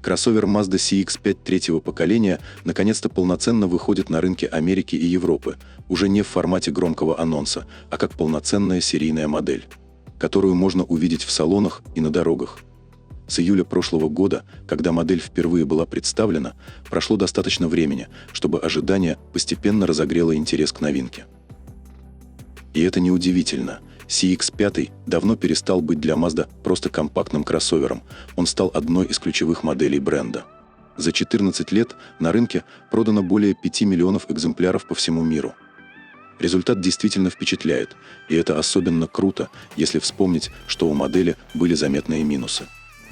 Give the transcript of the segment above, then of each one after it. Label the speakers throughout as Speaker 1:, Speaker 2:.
Speaker 1: Кроссовер Mazda CX-5 третьего поколения наконец-то полноценно выходит на рынки Америки и Европы, уже не в формате громкого анонса, а как полноценная серийная модель, которую можно увидеть в салонах и на дорогах. С июля прошлого года, когда модель впервые была представлена, прошло достаточно времени, чтобы ожидание постепенно разогрело интерес к новинке. И это неудивительно. CX-5 давно перестал быть для Mazda просто компактным кроссовером, он стал одной из ключевых моделей бренда. За 14 лет на рынке продано более 5 миллионов экземпляров по всему миру. Результат действительно впечатляет, и это особенно круто, если вспомнить, что у модели были заметные минусы.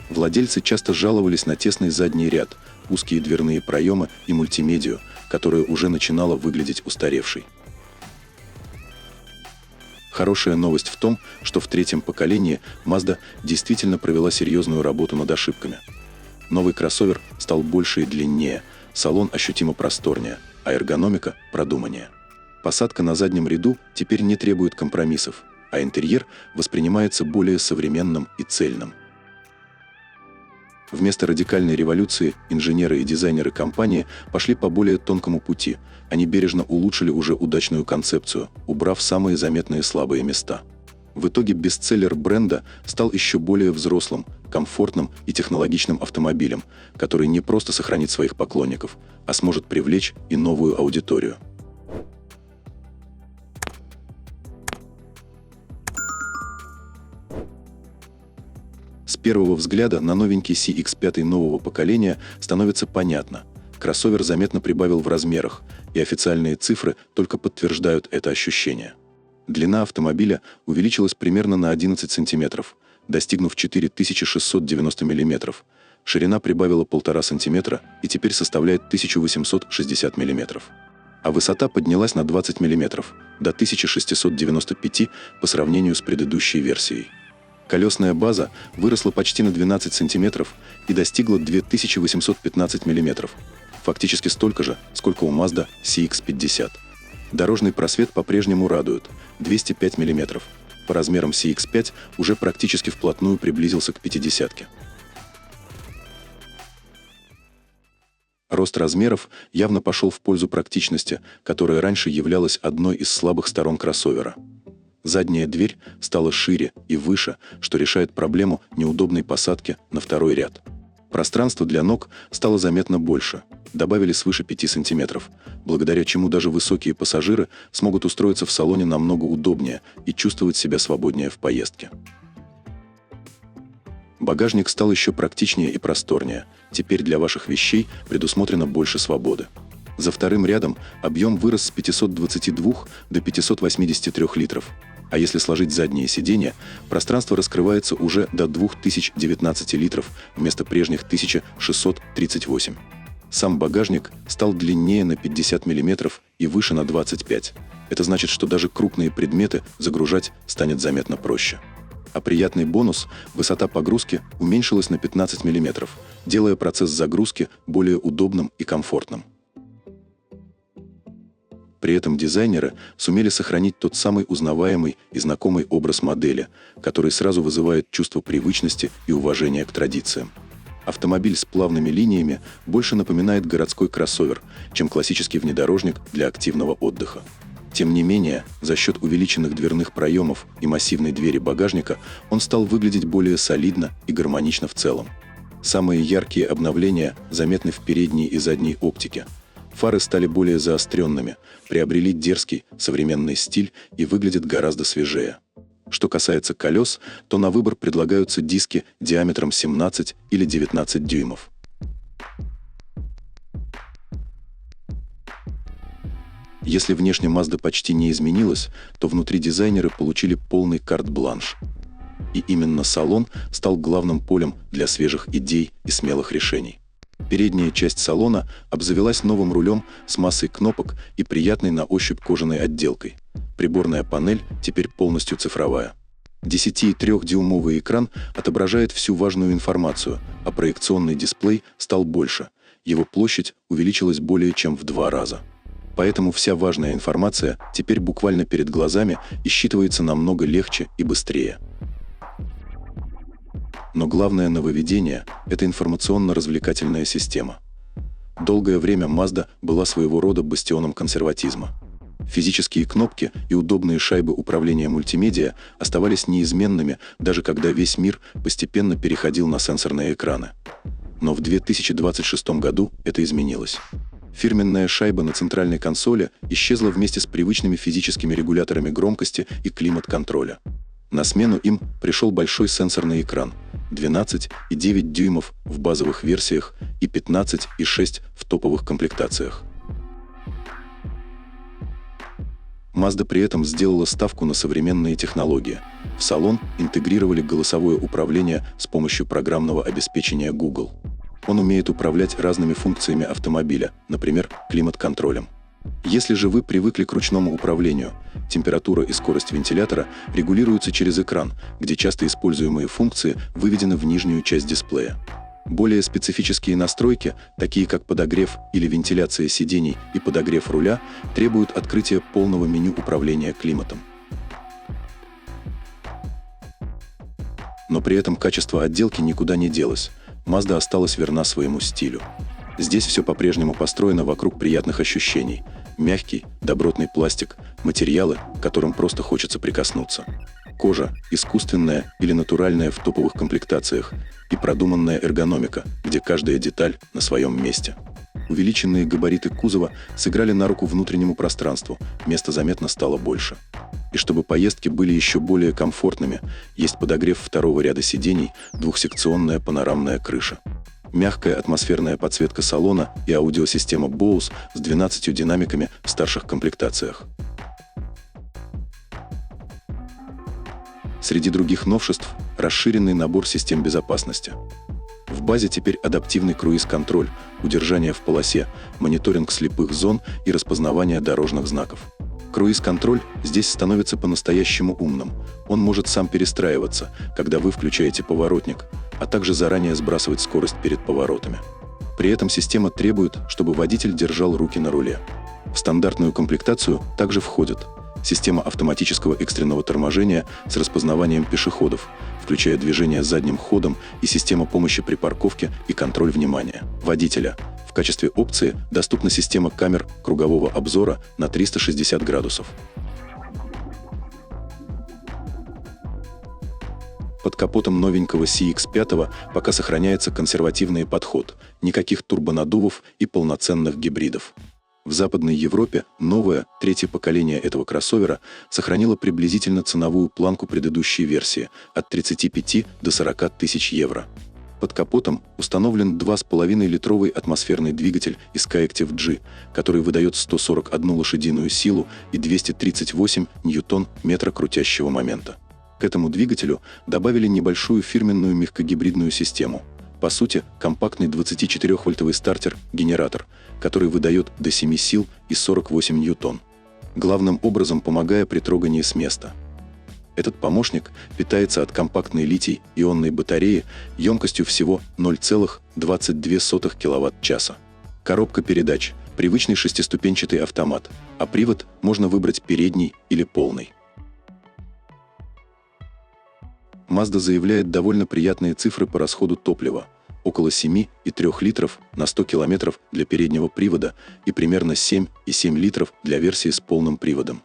Speaker 1: Владельцы часто жаловались на тесный задний ряд, узкие дверные проемы и мультимедию, которая уже начинала выглядеть устаревшей. Хорошая новость в том, что в третьем поколении Mazda действительно провела серьезную работу над ошибками. Новый кроссовер стал больше и длиннее, салон ощутимо просторнее, а эргономика продуманнее. Посадка на заднем ряду теперь не требует компромиссов, а интерьер воспринимается более современным и цельным. Вместо радикальной революции инженеры и дизайнеры компании пошли по более тонкому пути. Они бережно улучшили уже удачную концепцию, убрав самые заметные слабые места. В итоге бестселлер бренда стал еще более взрослым, комфортным и технологичным автомобилем, который не просто сохранит своих поклонников, а сможет привлечь и новую аудиторию. С первого взгляда на новенький CX-5 нового поколения становится понятно. Кроссовер заметно прибавил в размерах, и официальные цифры только подтверждают это ощущение. Длина автомобиля увеличилась примерно на 11 см, достигнув 4690 мм. Ширина прибавила 1,5 см и теперь составляет 1860 мм. А высота поднялась на 20 мм, до 1695 по сравнению с предыдущей версией. Колесная база выросла почти на 12 см и достигла 2815 мм, фактически столько же, сколько у Mazda CX-50. Дорожный просвет по-прежнему радует – 205 мм. По размерам CX-5 уже практически вплотную приблизился к 50-ке. Рост размеров явно пошел в пользу практичности, которая раньше являлась одной из слабых сторон кроссовера. Задняя дверь стала шире и выше, что решает проблему неудобной посадки на второй ряд. Пространство для ног стало заметно больше, добавили свыше 5 см, благодаря чему даже высокие пассажиры смогут устроиться в салоне намного удобнее и чувствовать себя свободнее в поездке. Багажник стал еще практичнее и просторнее, теперь для ваших вещей предусмотрено больше свободы. За вторым рядом объем вырос с 522 до 583 литров. А если сложить задние сиденья, пространство раскрывается уже до 2019 литров вместо прежних 1638. Сам багажник стал длиннее на 50 мм и выше на 25. Это значит, что даже крупные предметы загружать станет заметно проще. А приятный бонус – высота погрузки уменьшилась на 15 мм, делая процесс загрузки более удобным и комфортным. При этом дизайнеры сумели сохранить тот самый узнаваемый и знакомый образ модели, который сразу вызывает чувство привычности и уважения к традициям. Автомобиль с плавными линиями больше напоминает городской кроссовер, чем классический внедорожник для активного отдыха. Тем не менее, за счет увеличенных дверных проемов и массивной двери багажника он стал выглядеть более солидно и гармонично в целом. Самые яркие обновления заметны в передней и задней оптике. Фары стали более заостренными, приобрели дерзкий, современный стиль и выглядят гораздо свежее. Что касается колес, то на выбор предлагаются диски диаметром 17 или 19 дюймов. Если внешне Mazda почти не изменилась, то внутри дизайнеры получили полный карт-бланш. И именно салон стал главным полем для свежих идей и смелых решений. Передняя часть салона обзавелась новым рулем с массой кнопок и приятной на ощупь кожаной отделкой. Приборная панель теперь полностью цифровая. 10,3-дюймовый экран отображает всю важную информацию, а проекционный дисплей стал больше. Его площадь увеличилась более чем в 2 раза. Поэтому вся важная информация теперь буквально перед глазами и считывается намного легче и быстрее. Но главное нововведение – это информационно-развлекательная система. Долгое время Mazda была своего рода бастионом консерватизма. Физические кнопки и удобные шайбы управления мультимедиа оставались неизменными, даже когда весь мир постепенно переходил на сенсорные экраны. Но в 2026 году это изменилось. Фирменная шайба на центральной консоли исчезла вместе с привычными физическими регуляторами громкости и климат-контроля. На смену им пришел большой сенсорный экран – 12,9 дюймов в базовых версиях и 15,6 в топовых комплектациях. Mazda при этом сделала ставку на современные технологии. В салон интегрировали голосовое управление с помощью программного обеспечения Google. Он умеет управлять разными функциями автомобиля, например, климат-контролем. Если же вы привыкли к ручному управлению, температура и скорость вентилятора регулируются через экран, где часто используемые функции выведены в нижнюю часть дисплея. Более специфические настройки, такие как подогрев или вентиляция сидений и подогрев руля, требуют открытия полного меню управления климатом. Но при этом качество отделки никуда не делось. Mazda осталась верна своему стилю. Здесь все по-прежнему построено вокруг приятных ощущений. Мягкий, добротный пластик, материалы, к которым просто хочется прикоснуться. Кожа, искусственная или натуральная в топовых комплектациях, и продуманная эргономика, где каждая деталь на своем месте. Увеличенные габариты кузова сыграли на руку внутреннему пространству, места заметно стало больше. И чтобы поездки были еще более комфортными, есть подогрев второго ряда сидений, двухсекционная панорамная крыша. Мягкая атмосферная подсветка салона и аудиосистема Bose с 12 динамиками в старших комплектациях. Среди других новшеств – расширенный набор систем безопасности. В базе теперь адаптивный круиз-контроль, удержание в полосе, мониторинг слепых зон и распознавание дорожных знаков. Круиз-контроль здесь становится по-настоящему умным. Он может сам перестраиваться, когда вы включаете поворотник, а также заранее сбрасывать скорость перед поворотами. При этом система требует, чтобы водитель держал руки на руле. В стандартную комплектацию также входят система автоматического экстренного торможения с распознаванием пешеходов, включая движение задним ходом и система помощи при парковке и контроль внимания водителя. В качестве опции доступна система камер кругового обзора на 360 градусов. Под капотом новенького CX-5 пока сохраняется консервативный подход, никаких турбонаддувов и полноценных гибридов. В Западной Европе новое, третье поколение этого кроссовера сохранило приблизительно ценовую планку предыдущей версии от 35 до 40 тысяч евро. Под капотом установлен 2,5-литровый атмосферный двигатель из Skyactiv-G, который выдает 141 лошадиную силу и 238 ньютон-метра крутящего момента. К этому двигателю добавили небольшую фирменную мягкогибридную систему. По сути, компактный 24-вольтовый стартер-генератор, который выдает до 7 сил и 48 ньютон, главным образом помогая при трогании с места. Этот помощник питается от компактной литий-ионной батареи емкостью всего 0,22 кВт-часа. Коробка передач – привычный шестиступенчатый автомат, а привод можно выбрать передний или полный. Mazda заявляет довольно приятные цифры по расходу топлива – около 7,3 литров на 100 км для переднего привода и примерно 7,7 литров для версии с полным приводом.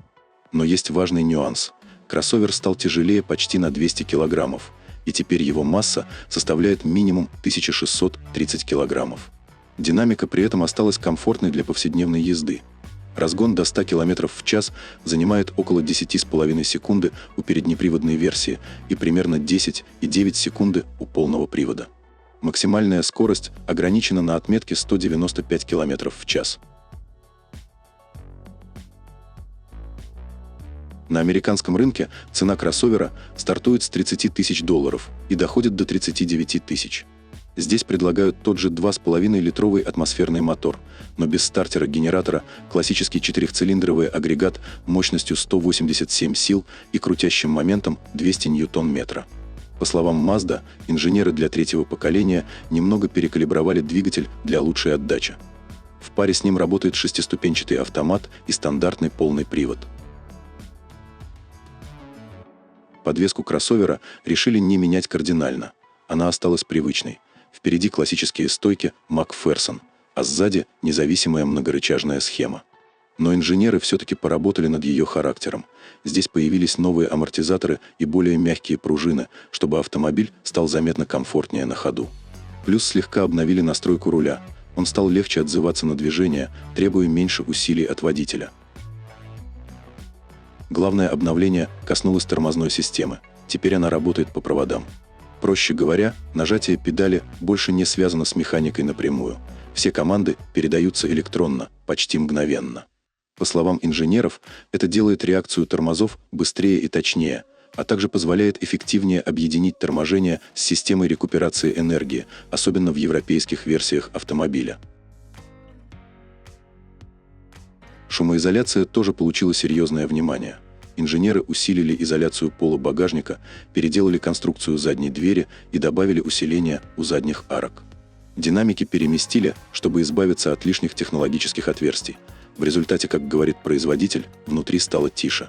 Speaker 1: Но есть важный нюанс. Кроссовер стал тяжелее почти на 200 килограммов, и теперь его масса составляет минимум 1630 килограммов. Динамика при этом осталась комфортной для повседневной езды. Разгон до 100 км в час занимает около 10,5 секунды у переднеприводной версии и примерно 10,9 секунды у полного привода. Максимальная скорость ограничена на отметке 195 км в час. На американском рынке цена кроссовера стартует с $30 тысяч и доходит до 39 тысяч. Здесь предлагают тот же 2,5-литровый атмосферный мотор, но без стартера-генератора, классический четырехцилиндровый агрегат мощностью 187 сил и крутящим моментом 200 ньютон-метра. По словам Mazda, инженеры для третьего поколения немного перекалибровали двигатель для лучшей отдачи. В паре с ним работает шестиступенчатый автомат и стандартный полный привод. Подвеску кроссовера решили не менять кардинально. Она осталась привычной. Впереди классические стойки Макферсон, а сзади независимая многорычажная схема. Но инженеры все-таки поработали над ее характером. Здесь появились новые амортизаторы и более мягкие пружины, чтобы автомобиль стал заметно комфортнее на ходу. Плюс слегка обновили настройку руля. Он стал легче отзываться на движение, требуя меньше усилий от водителя. Главное обновление коснулось тормозной системы. Теперь она работает по проводам. Проще говоря, нажатие педали больше не связано с механикой напрямую. Все команды передаются электронно, почти мгновенно. По словам инженеров, это делает реакцию тормозов быстрее и точнее, а также позволяет эффективнее объединить торможение с системой рекуперации энергии, особенно в европейских версиях автомобиля. Шумоизоляция тоже получила серьезное внимание. Инженеры усилили изоляцию пола багажника, переделали конструкцию задней двери и добавили усиление у задних арок. Динамики переместили, чтобы избавиться от лишних технологических отверстий. В результате, как говорит производитель, внутри стало тише.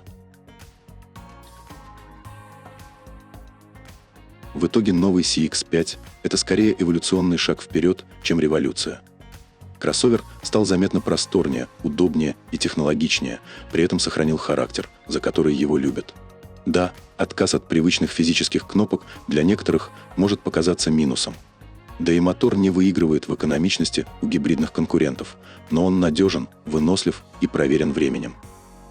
Speaker 1: В итоге новый CX-5 – это скорее эволюционный шаг вперед, чем революция. Кроссовер стал заметно просторнее, удобнее и технологичнее, при этом сохранил характер, за который его любят. Да, отказ от привычных физических кнопок для некоторых может показаться минусом. Да и мотор не выигрывает в экономичности у гибридных конкурентов, но он надежен, вынослив и проверен временем.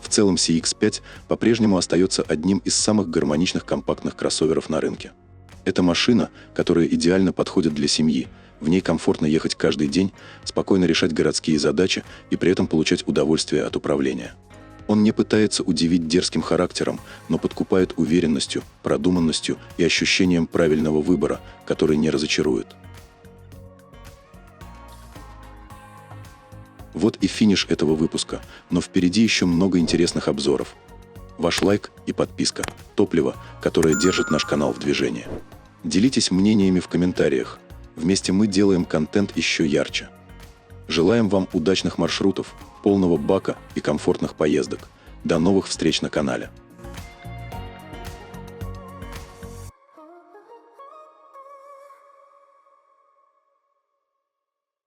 Speaker 1: В целом CX-5 по-прежнему остается одним из самых гармоничных компактных кроссоверов на рынке. Это машина, которая идеально подходит для семьи. В ней комфортно ехать каждый день, спокойно решать городские задачи и при этом получать удовольствие от управления. Он не пытается удивить дерзким характером, но подкупает уверенностью, продуманностью и ощущением правильного выбора, который не разочарует. Вот и финиш этого выпуска, но впереди еще много интересных обзоров. Ваш лайк и подписка – топливо, которое держит наш канал в движении. Делитесь мнениями в комментариях. Вместе мы делаем контент еще ярче. Желаем вам удачных маршрутов, полного бака и комфортных поездок. До новых встреч на канале.